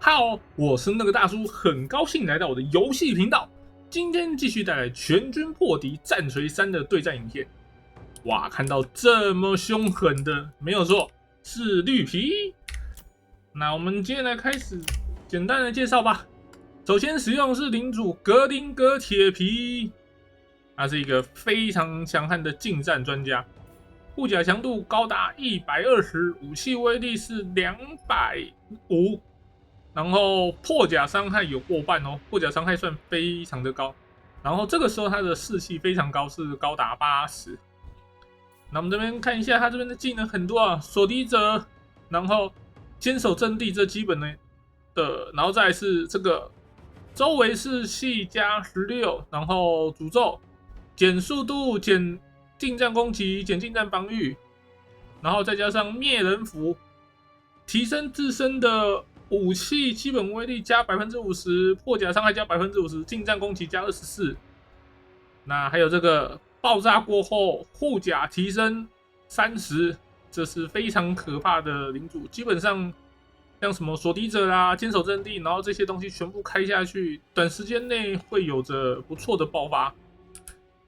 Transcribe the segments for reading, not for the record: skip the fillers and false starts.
好，我是那个大叔，很高兴来到我的游戏频道。今天继续带来全军破敌战锤3的对战影片。哇，看到这么凶狠的，没有错，是绿皮。那我们今天来开始简单的介绍吧。首先使用的是领主格林格铁皮，他是一个非常强悍的近战专家，护甲强度高达120，武器威力是250。然后破甲伤害有过半哦，破甲伤害算非常的高。然后这个时候他的士气非常高，是高达80。那我们这边看一下他这边的技能很多啊，锁敌者，然后坚守阵地这基本的，然后再来是这个周围士气加16，然后诅咒减速度、减近战攻击、减近战防御，然后再加上灭人符，提升自身的武器基本威力加 50%， 破甲伤害加 50%， 近战攻击加24%。那还有这个爆炸过后护甲提升30%，这是非常可怕的领主。基本上像什么锁敌者啦、坚守阵地，然后这些东西全部开下去，短时间内会有着不错的爆发。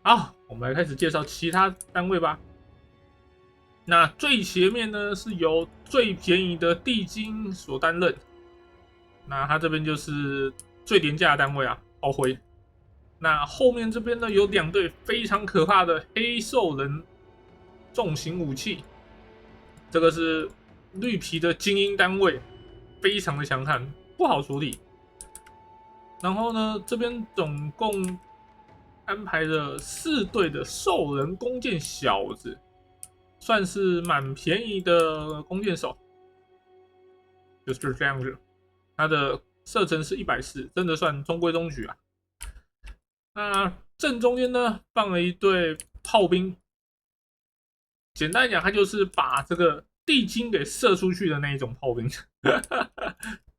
好，我们来开始介绍其他单位吧。那最前面呢是由最便宜的地精所担任。那他这边就是最廉价的单位啊，炮灰。那后面这边呢有2队非常可怕的黑兽人重型武器，这个是绿皮的精英单位，非常的强悍，不好处理。然后呢，这边总共安排了4队的兽人弓箭小子，算是蛮便宜的弓箭手，就是这样子。它的射程是140，真的算中规中矩啊。那正中间呢放了一队炮兵，简单讲，它就是把这个地精给射出去的那一种炮兵，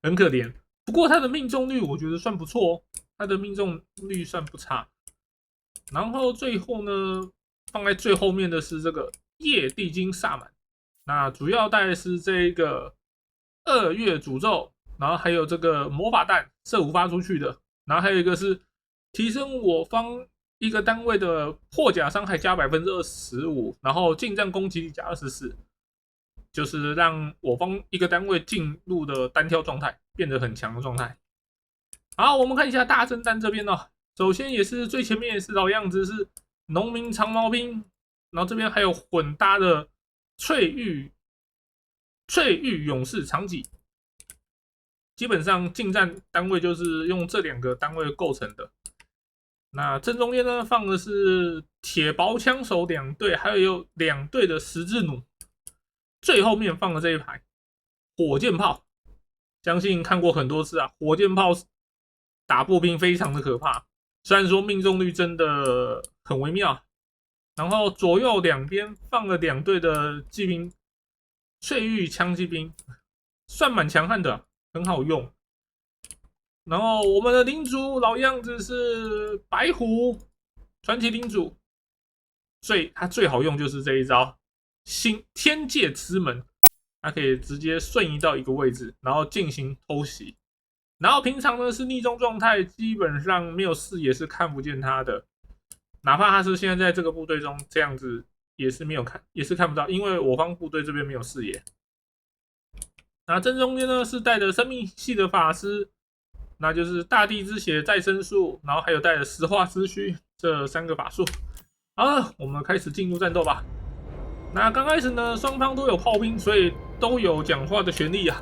很可怜。不过它的命中率我觉得算不错哦，它的命中率算不差。然后最后呢，放在最后面的是这个夜地精萨满，那主要带的是这个2月诅咒。然后还有这个魔法弹射5发出去的，然后还有一个是提升我方一个单位的破甲伤害加 25%， 然后近战攻击力加24%，就是让我方一个单位进入的单挑状态变得很强的状态。好，我们看一下大震旦这边哦，首先也是最前面也是老样子，是农民长矛兵，然后这边还有混搭的翠玉勇士长戟。基本上近战单位就是用这2个单位构成的。那正中间呢放的是铁薄枪手2队，还有2队的十字弩。最后面放的这一排火箭炮，相信看过很多次啊，火箭炮打步兵非常的可怕，虽然说命中率真的很微妙。然后左右两边放了2队的骑兵，翠玉枪骑兵，算蛮强悍的。很好用。然后我们的领主老样子是白虎传奇领主，他最好用就是这一招天界之门，它可以直接瞬移到一个位置，然后进行偷袭。然后平常呢是逆中状态，基本上没有视野是看不见他的，哪怕他是现在在这个部队中这样子也是看不到，因为我方部队这边没有视野。那正中间呢是带着生命系的法师，那就是大地之血再生术，然后还有带着石化之躯这3个法术。好了，我们开始进入战斗吧。那刚开始呢，双方都有炮兵，所以都有讲话的权利啊。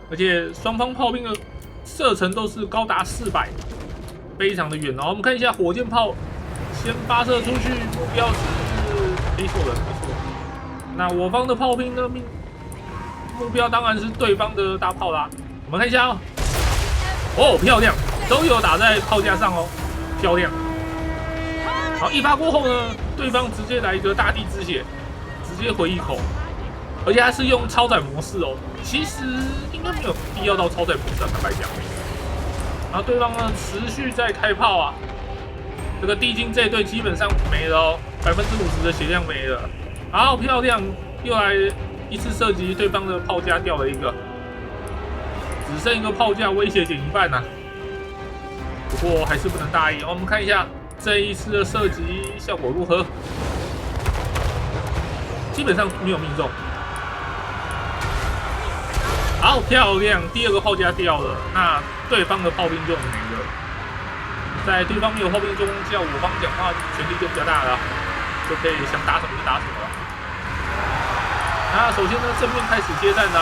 而且双方炮兵的射程都是高达400，非常的远。然后我们看一下火箭炮，先发射出去，目标是黑兽人，没错。那我方的炮兵呢，目标当然是对方的大炮啦。我们看一下哦，哦，漂亮，都有打在炮架上哦，漂亮。好，一发过后呢，对方直接来一个大地之血，直接回一口，而且他是用超载模式哦。其实应该没有必要到超载模式，坦白讲。然后对方呢持续在开炮啊，这个地精这一队基本上没了哦，50%的血量没了。好，漂亮，又来一次射击，对方的炮架掉了一个。只剩一个炮架，威胁减一半呐、不过还是不能大意。我们看一下这一次的射击效果如何，基本上没有命中。好漂亮，第二个炮架掉了，那对方的炮兵就没了。在对方没有炮兵的状况下，我方讲话权力就比较大了，就可以想打什么就打什么了。那首先呢，正面开始接战呢，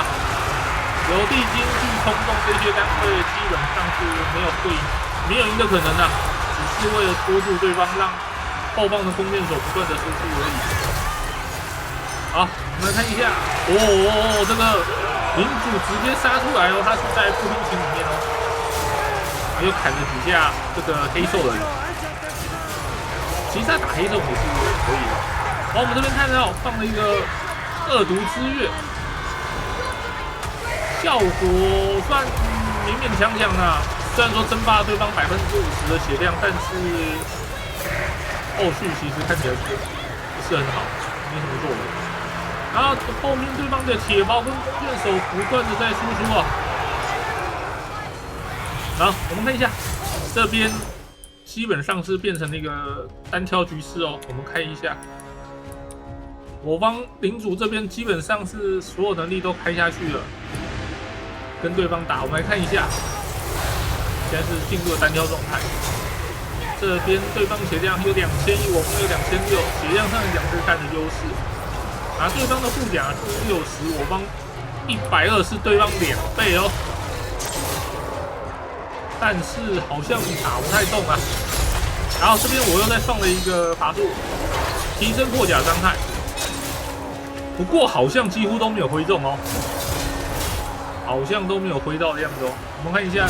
有地精去冲动这些单位，基本上是没有赢的可能的，只是为了拖住对方，让后方的弓箭手不断的输出而已。好，我们来看一下，这个领主直接杀出来哦，他是在步兵群里面哦，又砍了几下这个黑兽人。其实他打黑兽也是可以的。好，我们这边看到放了一个恶毒之月，效果算勉勉强强的。虽然说蒸发了对方50%的血量，但是后续其实看起来不是很好，没什么作为。然后后面对方的铁包跟弓箭手不断的在输出啊。好，我们看一下这边基本上是变成了一个单挑局势哦。我们看一下，我方领主这边基本上是所有能力都开下去了，跟对方打。我们来看一下，现在是进入了单挑状态。这边对方血量有2100，我方有2600，血量上来讲是占了优势。对方的护甲是60，我方120，是对方2倍哦。但是好像打不太动啊。然后这边我又再放了一个法术，提升破甲伤害。不过好像几乎都没有挥中哦，好像都没有挥到的样子哦。我们看一下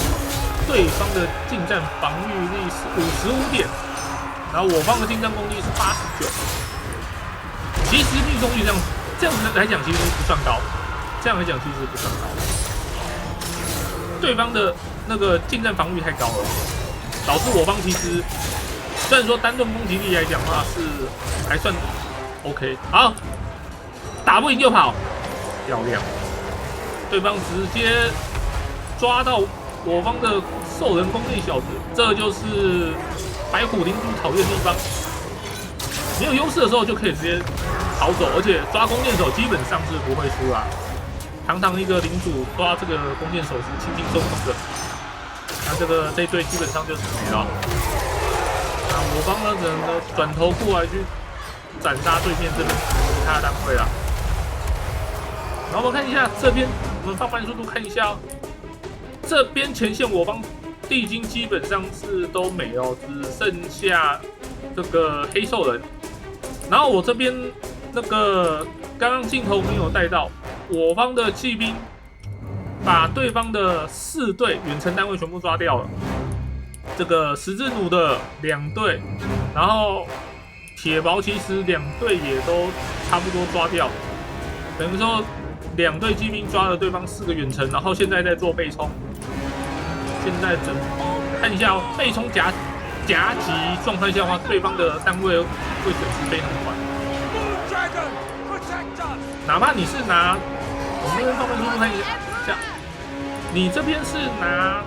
对方的近战防御力是55点，然后我方的近战攻击是89。其实命中率这样子来讲其实不算高，对方的那个近战防御太高了，导致我方其实虽然说单盾攻击力来讲的话是还算 OK。好，打不赢就跑，漂亮！对方直接抓到我方的兽人弓箭小子，这就是白虎领主讨厌的地方。没有优势的时候就可以直接逃走，而且抓弓箭手基本上是不会输啦。堂堂一个领主抓这个弓箭手是轻轻松松的，那这一队基本上就是没了。那我方呢只能转头过来去斩杀对面这边其他单位啦。然后我们看一下这边，我们放慢速度看一下哦。这边前线我方地精基本上是都没了，只剩下这个黑兽人。然后我这边那个刚刚镜头没有带到，我方的骑兵把对方的4队远程单位全部抓掉了。这个十字弩的2队，然后铁矛其实2队也都差不多抓掉，等于说2队骑兵抓了对方4个远程，然后现在在做背冲。现在看一下哦，背冲夹击状态下的话，对方的单位会损失非常快。哪怕你是拿，我们这边放慢速度看一下，你这边是拿，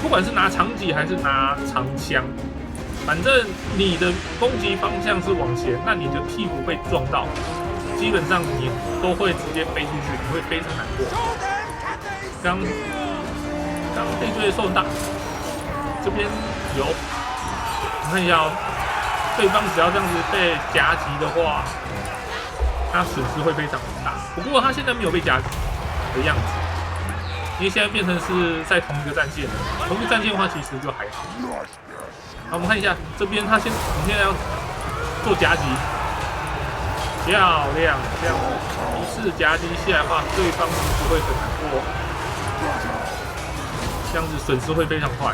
不管是拿长戟还是拿长枪，反正你的攻击方向是往前，那你的屁股被撞到，基本上你都会直接飞出去，你会非常难过。刚这一队受很大，这边有。看一下哦，对方只要这样子被夹击的话，他损失会非常大。不过他现在没有被夹击的样子，因为现在变成是在同一个战线，同一个战线的话其实就还好。好，我们看一下这边，我们现在要做夹击，漂亮，这样一次夹击下来的话，对方其实会很难过，这样子损失会非常快。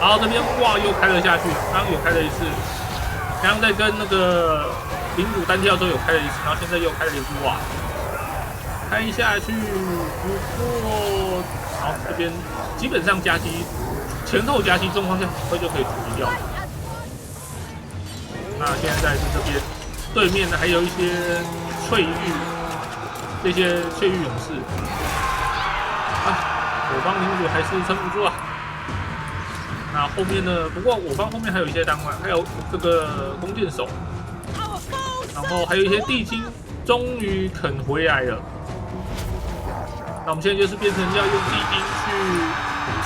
然后这边哇又开了下去，刚刚有开了一次，刚刚在跟那个领主单挑的时候有开了一次，然后现在又开了一次哇，开下去。不过好，这边基本上夹击前后夹击状况下很快就可以处理掉。那现在是这边对面呢还有一些翠玉，这些翠玉勇士。我方领主还是撑不住啊。那后面呢？不过我方后面还有一些单位，还有这个弓箭手，然后还有一些地精，终于肯回来了。那我们现在就是变成要用地精去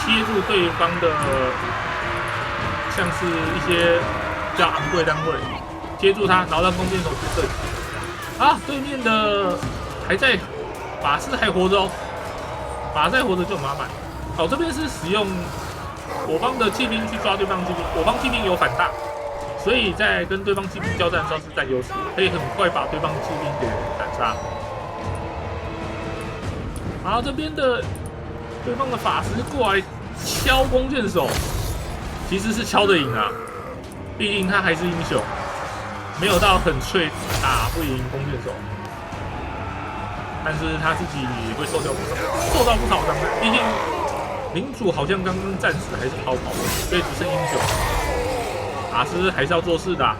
贴住对方的，像是一些比较昂贵单位，贴住它，然后让弓箭手去射击。啊，对面的还在，法师还活着哦，法师还活着就麻烦。好，这边是使用我方的骑兵去抓对方骑兵，我方骑兵有反大，所以在跟对方骑兵交战的时候是占优势，可以很快把对方骑兵给斩杀。然后这边的对方的法师过来敲弓箭手，其实是敲得赢啊，毕竟他还是英雄，没有到很脆打不赢弓箭手，但是他自己也会受到不少伤害，毕竟领主好像刚刚战死还是逃跑的，所以只剩英雄。法师还是要做事的啊。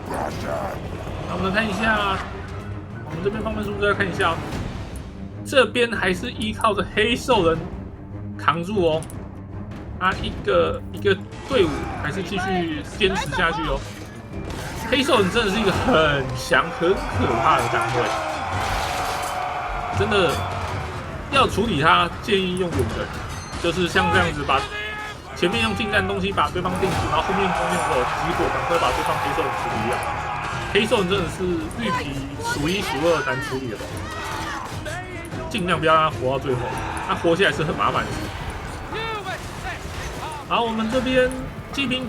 那我们来看一下，我们这边方面数字来看一下，这边还是依靠着黑兽人扛住哦。啊，一个队伍还是继续坚持下去哦。黑兽人真的是一个很强、很可怕的单位，真的要处理它，建议用远人。就是像这样子，把前面用近战东西把对方定住，然后后面弓箭手结果赶快把对方黑兽人处理掉。黑兽人真的是绿皮数一数二难处理的东西，尽量不要让他活到最后，他活下来是很麻烦的事。好，我们这边骑兵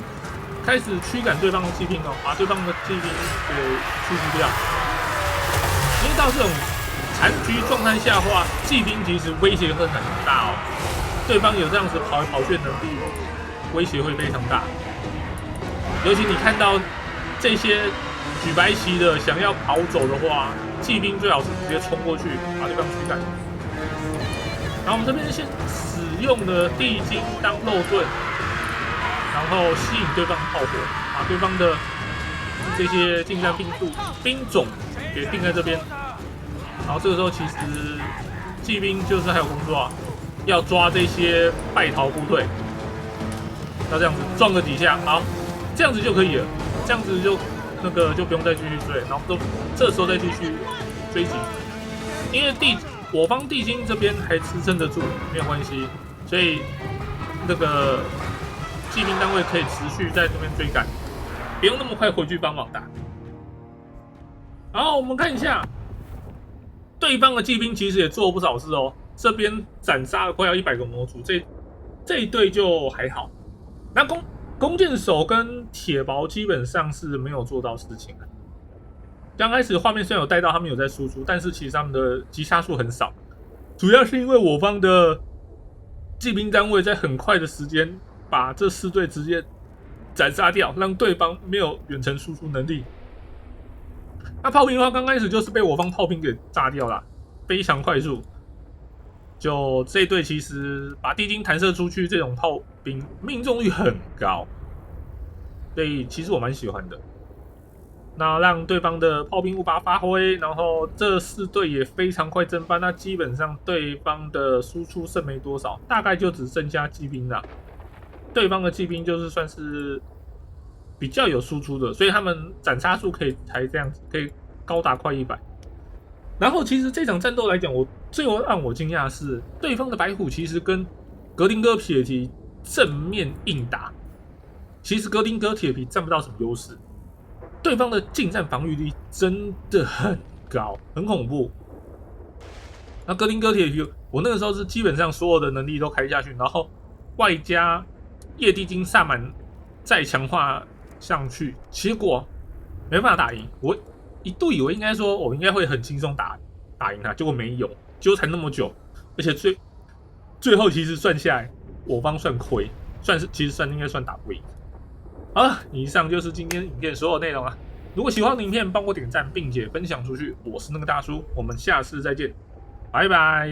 开始驱赶对方的骑兵哦，把对方的骑兵给驱逐掉。因为到这种残局状态下的话，骑兵其实威胁会很大哦。对方有这样子跑来跑去的能力，威胁会非常大。尤其你看到这些举白旗的想要跑走的话，骑兵最好是直接冲过去把对方驱赶。然后我们这边先使用了地精当肉盾，然后吸引对方的炮火，把对方的这些近战兵种给定在这边。然后这个时候其实骑兵就是还有工作啊。要抓这些败逃部队，要这样子撞个几下，好，这样子就可以了，这样子就就不用再继续追，然后这时候再继续追击，因为我方地精这边还支撑得住，没有关系，所以骑兵单位可以持续在这边追赶，不用那么快回去帮忙打。好，我们看一下对方的骑兵其实也做了不少事哦。这边斩杀了快要100个魔族，这一队就还好。那弓箭手跟铁矛基本上是没有做到事情的。刚开始画面虽然有带到他们有在输出，但是其实他们的击杀数很少，主要是因为我方的骑兵单位在很快的时间把这4队直接斩杀掉，让对方没有远程输出能力。那炮兵的话，刚开始就是被我方炮兵给炸掉了，非常快速。就这一队其实把地精弹射出去，这种炮兵命中率很高，所以其实我蛮喜欢的。那让对方的炮兵无法发挥，然后这4队也非常快蒸发，那基本上对方的输出剩没多少，大概就只剩下骑兵了。对方的骑兵就是算是比较有输出的，所以他们斩杀数可以才这样子，可以高达快100。然后其实这场战斗来讲，最让我惊讶的是，对方的白虎其实跟格林戈铁皮正面硬打，其实格林戈铁皮占不到什么优势，对方的近战防御力真的很高，很恐怖。那格林戈铁皮，我那个时候是基本上所有的能力都开下去，然后外加夜地精萨满再强化上去，结果没办法打赢。我一度以为应该说我应该会很轻松打赢他，结果没有，纠缠那么久，而且最后其实算下来，我方算亏，其实应该算打不赢。好了，以上就是今天影片所有内容了。如果喜欢我的影片，帮我点赞并且分享出去。我是那个大叔，我们下次再见，拜拜。